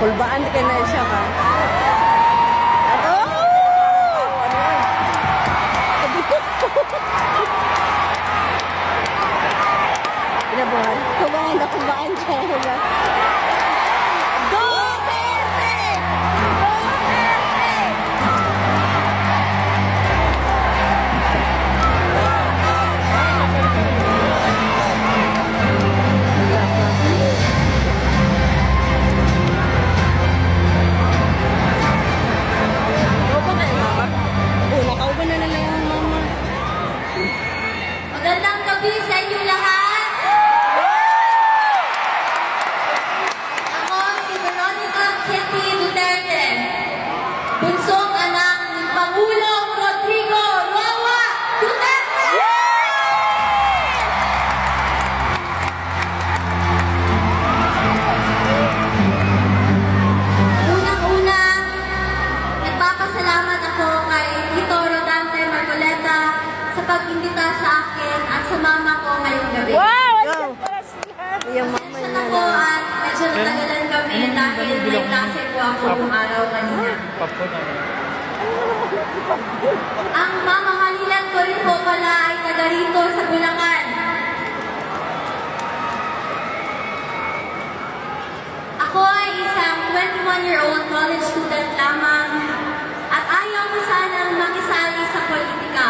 Kulbaan ka na siya ka. Pinabuhan. Kulbaan siya. Magandang gabi sa inyo lahat. Ako si Veronica Ketty Duterte, bunsong anak ni Pangulong Rodrigo Roa Duterte. Unang-una, nagpapasalamat ako kay Tito Rodante Marcoleta sa pag-imbita sa akin at sa mama ko ngayong gabi. Wow! Yung mama Pasensya niya na po at medyo natagalan kami dahil may klase po ako ng araw kanina. Ang mamahalilan ko rin po pala ay taga rito sa Bulacan. Ako ay isang 21-year-old college student lamang at ayaw ko sanang makisali sa politika.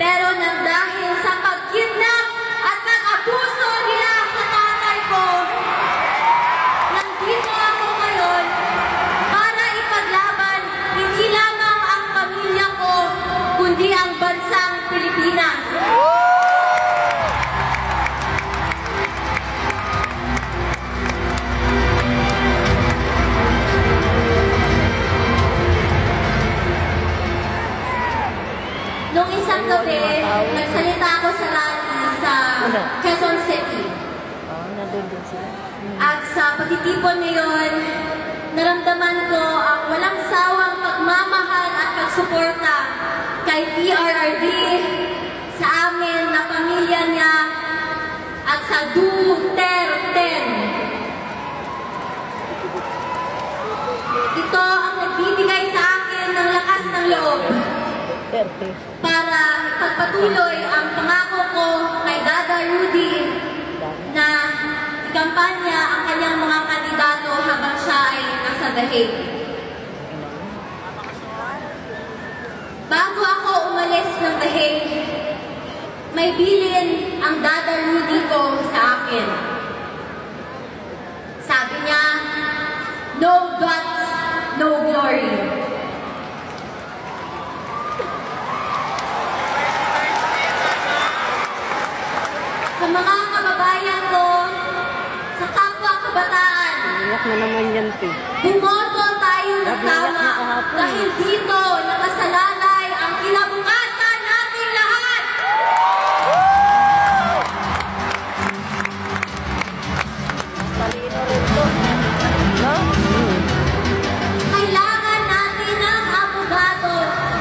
Pero nang dahil sa pag-kidnap at pag-abuso nila sa tatay ko, nandito ako ngayon para ipaglaban hindi lamang ang pamilya ko, kundi ang bansang Pilipinas. Noong isang gabi, nagsalita ako sa rally sa Quezon City. At sa pagtitipon ngayon, naramdaman ko ang walang sawang pagmamahal at pagsuporta kay PRRD, sa amin na pamilya niya, at sa Duterte. Ito ang nagbibigay sa akin ng lakas ng loob para ipagpatuloy ang pangako ko kay Dada Rudy na ikampanya ang kanyang mga kandidato habang siya ay nasa The Hague. Bago ako umalis ng The Hague, may bilin ang Dada Rudy ko sa akin. Sabi niya, no guts, no glory. Sa mga kababayan ko, sa kapwa kabataan, iyak na naman yan, P. bumoto tayo ng tama dahil dito nakasalalay ang kinabukasan nating lahat. Kailangan natin ng abogado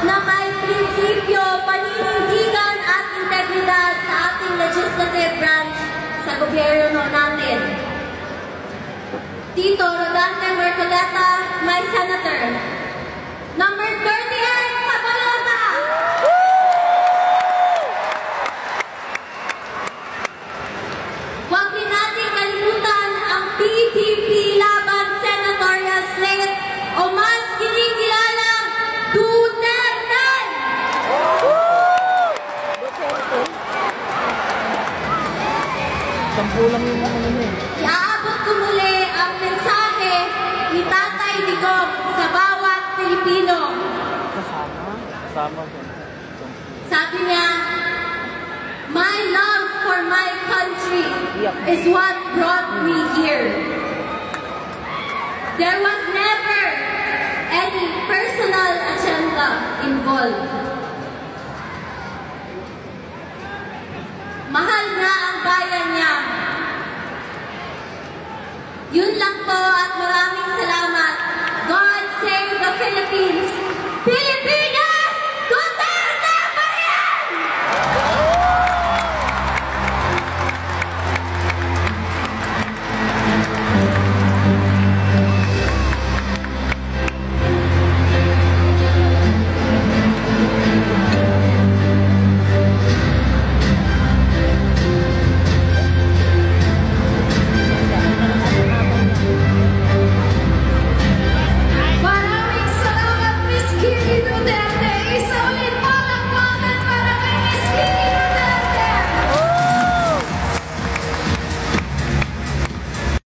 na may prinsipyo, paninindigan at integridad sa ating legislative branch sa gobyerno natin. Tito Rodante Marcoleta, my senator. Number 38 sa balota. Huwag din natin kalimutan ang PDP laban senatorial slate o mas kinikilalang Duterte. Sampulang yung mga naman. Iaabot ko muli ang mensahe ni Tatay Digong sa bawat Pilipino. Kasama. Sabi niya, my love for my country is what brought me here. There was never any personal agenda involved. Mahal na ang bayan niya. Yun lang po at maraming